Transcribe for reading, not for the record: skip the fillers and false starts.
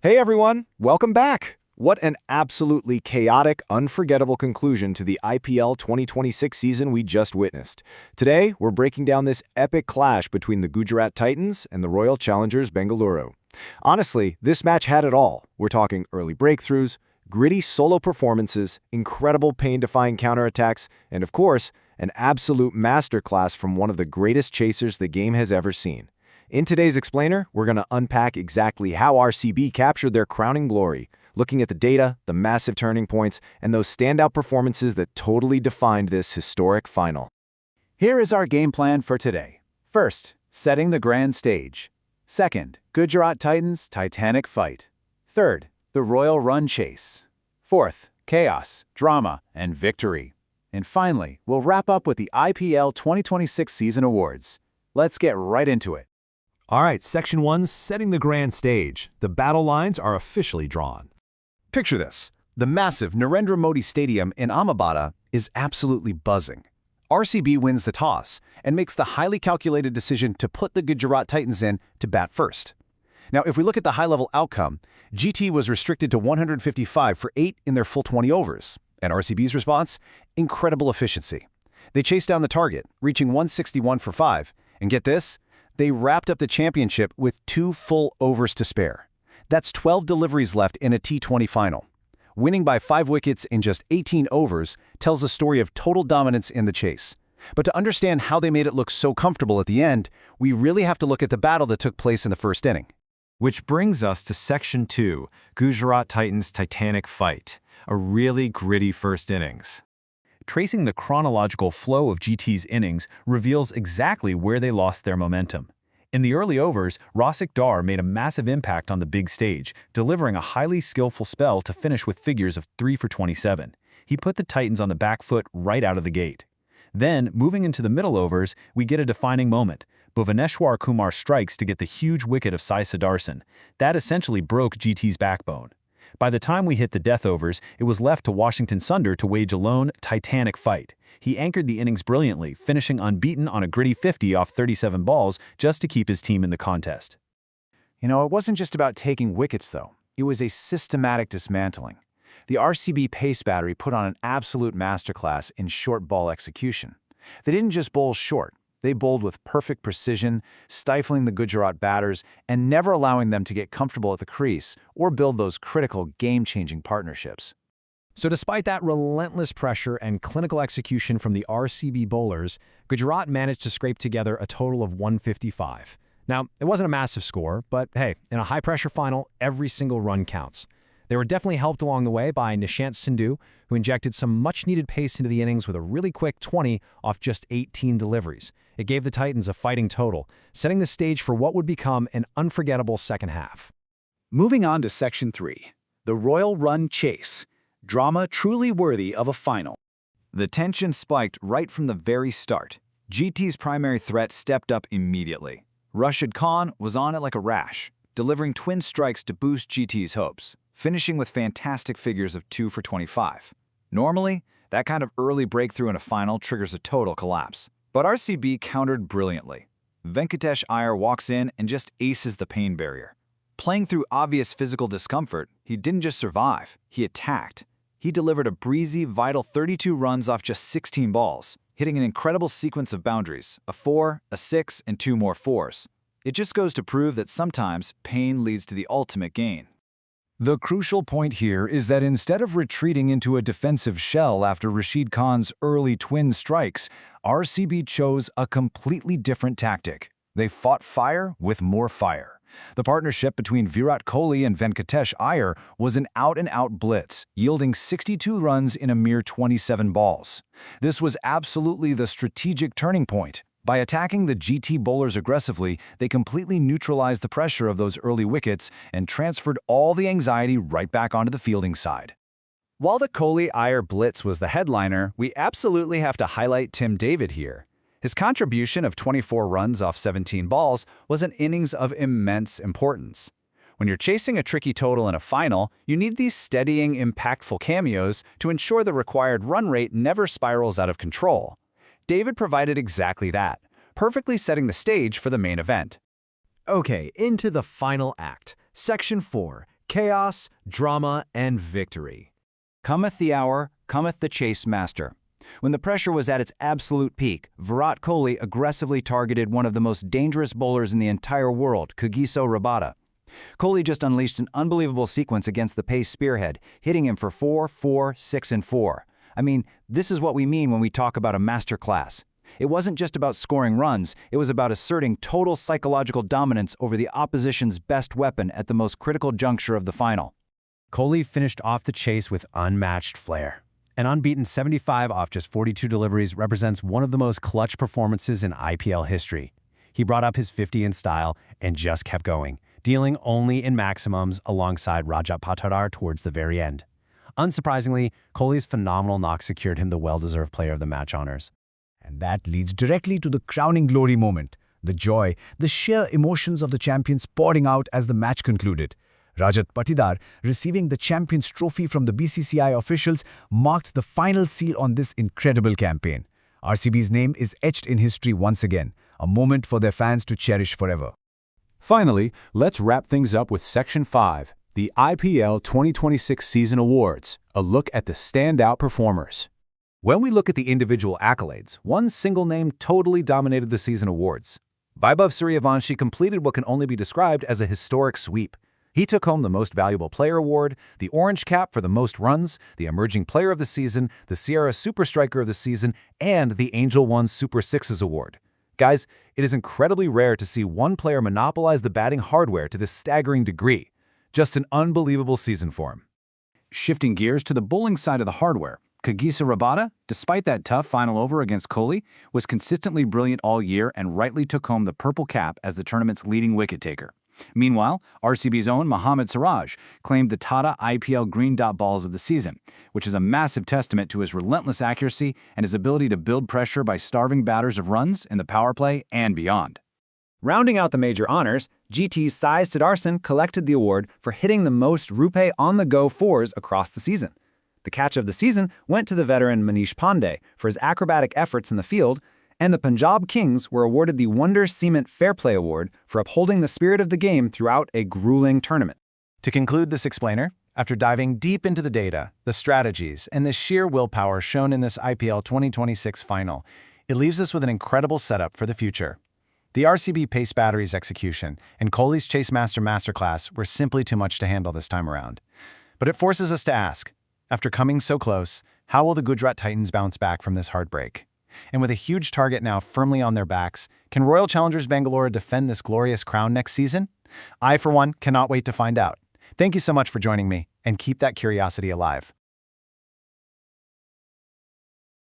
Hey everyone, welcome back. What an absolutely chaotic, unforgettable conclusion to the IPL 2026 season we just witnessed. Today, we're breaking down this epic clash between the Gujarat Titans and the Royal Challengers Bengaluru. Honestly, this match had it all. We're talking early breakthroughs, gritty solo performances, incredible pain-defying counterattacks, and of course, an absolute masterclass from one of the greatest chasers the game has ever seen. In today's Explainer, we're going to unpack exactly how RCB captured their crowning glory, looking at the data, the massive turning points, and those standout performances that totally defined this historic final. Here is our game plan for today. First, setting the grand stage. Second, Gujarat Titans' titanic fight. Third, the royal run chase. Fourth, chaos, drama, and victory. And finally, we'll wrap up with the IPL 2026 season awards. Let's get right into it. All right, Section 1, setting the grand stage. The battle lines are officially drawn. Picture this. The massive Narendra Modi Stadium in Ahmedabad is absolutely buzzing. RCB wins the toss and makes the highly calculated decision to put the Gujarat Titans in to bat first. Now, if we look at the high-level outcome, GT was restricted to 155 for 8 in their full 20 overs. And RCB's response? Incredible efficiency. They chased down the target, reaching 161 for 5. And get this? They wrapped up the championship with 2 full overs to spare. That's 12 deliveries left in a T20 final. Winning by 5 wickets in just 18 overs tells a story of total dominance in the chase. But to understand how they made it look so comfortable at the end, we really have to look at the battle that took place in the first inning. Which brings us to Section 2, Gujarat Titans' titanic fight, a really gritty first innings. Tracing the chronological flow of GT's innings reveals exactly where they lost their momentum. In the early overs, Rasik Dar made a massive impact on the big stage, delivering a highly skillful spell to finish with figures of 3 for 27. He put the Titans on the back foot right out of the gate. Then, moving into the middle overs, we get a defining moment. Bhuvaneshwar Kumar strikes to get the huge wicket of Sai Sudarshan. That essentially broke GT's backbone. By the time we hit the death overs, it was left to Washington Sundar to wage a lone, titanic fight. He anchored the innings brilliantly, finishing unbeaten on a gritty 50 off 37 balls just to keep his team in the contest. You know, it wasn't just about taking wickets, though. It was a systematic dismantling. The RCB pace battery put on an absolute masterclass in short ball execution. They didn't just bowl short. They bowled with perfect precision, stifling the Gujarat batters and never allowing them to get comfortable at the crease or build those critical game-changing partnerships. So despite that relentless pressure and clinical execution from the RCB bowlers, Gujarat managed to scrape together a total of 155. Now, it wasn't a massive score, but hey, in a high-pressure final, every single run counts. They were definitely helped along the way by Nishant Sindhu, who injected some much-needed pace into the innings with a really quick 20 off just 18 deliveries. It gave the Titans a fighting total, setting the stage for what would become an unforgettable second half. Moving on to Section 3, the Royal Run Chase. Drama truly worthy of a final. The tension spiked right from the very start. GT's primary threat stepped up immediately. Rashid Khan was on it like a rash, delivering twin strikes to boost GT's hopes, finishing with fantastic figures of 2 for 25. Normally, that kind of early breakthrough in a final triggers a total collapse. But RCB countered brilliantly. Venkatesh Iyer walks in and just aces the pain barrier. Playing through obvious physical discomfort, he didn't just survive, he attacked. He delivered a breezy, vital 32 runs off just 16 balls, hitting an incredible sequence of boundaries, a 4, a 6, and 2 more 4s. It just goes to prove that sometimes pain leads to the ultimate gain. The crucial point here is that instead of retreating into a defensive shell after Rashid Khan's early twin strikes, RCB chose a completely different tactic. They fought fire with more fire. The partnership between Virat Kohli and Venkatesh Iyer was an out-and-out blitz, yielding 62 runs in a mere 27 balls. This was absolutely the strategic turning point. By attacking the GT bowlers aggressively, they completely neutralized the pressure of those early wickets and transferred all the anxiety right back onto the fielding side. While the Kohli-Iyer blitz was the headliner, we absolutely have to highlight Tim David here. His contribution of 24 runs off 17 balls was an innings of immense importance. When you're chasing a tricky total in a final, you need these steadying, impactful cameos to ensure the required run rate never spirals out of control. David provided exactly that, perfectly setting the stage for the main event. Okay, into the final act. Section 4, chaos, drama, and victory. Cometh the hour, cometh the chase master. When the pressure was at its absolute peak, Virat Kohli aggressively targeted one of the most dangerous bowlers in the entire world, Kagiso Rabada. Kohli just unleashed an unbelievable sequence against the pace spearhead, hitting him for 4, 4, 6, and 4. I mean, this is what we mean when we talk about a masterclass. It wasn't just about scoring runs, it was about asserting total psychological dominance over the opposition's best weapon at the most critical juncture of the final. Kohli finished off the chase with unmatched flair. An unbeaten 75 off just 42 deliveries represents one of the most clutch performances in IPL history. He brought up his 50 in style and just kept going, dealing only in maximums alongside Rajat Patidar towards the very end. Unsurprisingly, Kohli's phenomenal knock secured him the well-deserved Player of the Match honors. And that leads directly to the crowning glory moment, the joy, the sheer emotions of the champions pouring out as the match concluded. Rajat Patidar, receiving the Champions Trophy from the BCCI officials, marked the final seal on this incredible campaign. RCB's name is etched in history once again, a moment for their fans to cherish forever. Finally, let's wrap things up with Section 5, the IPL 2026 Season Awards, a look at the standout performers. When we look at the individual accolades, one single name totally dominated the season awards. Vaibhav Suryavanshi completed what can only be described as a historic sweep. He took home the Most Valuable Player Award, the Orange Cap for the most runs, the Emerging Player of the Season, the Sierra Super Striker of the Season, and the Angel One Super Sixes Award. Guys, it is incredibly rare to see one player monopolize the batting hardware to this staggering degree. Just an unbelievable season for him. Shifting gears to the bowling side of the hardware, Kagiso Rabada, despite that tough final over against Kohli, was consistently brilliant all year and rightly took home the purple cap as the tournament's leading wicket-taker. Meanwhile, RCB's own Mohammad Siraj claimed the Tata IPL Green Dot Balls of the season, which is a massive testament to his relentless accuracy and his ability to build pressure by starving batters of runs in the power play and beyond. Rounding out the major honors, GT's Sai Siddharthan collected the award for hitting the most Rupe on-the-go fours across the season. The catch of the season went to the veteran Manish Pandey for his acrobatic efforts in the field, and the Punjab Kings were awarded the Wonder Cement Fair Play Award for upholding the spirit of the game throughout a grueling tournament. To conclude this explainer, after diving deep into the data, the strategies, and the sheer willpower shown in this IPL 2026 final, it leaves us with an incredible setup for the future. The RCB Pace Battery's execution and Kohli's Chase Master Masterclass were simply too much to handle this time around. But it forces us to ask, after coming so close, how will the Gujarat Titans bounce back from this heartbreak? And with a huge target now firmly on their backs, can Royal Challengers Bangalore defend this glorious crown next season? I, for one, cannot wait to find out. Thank you so much for joining me, and keep that curiosity alive.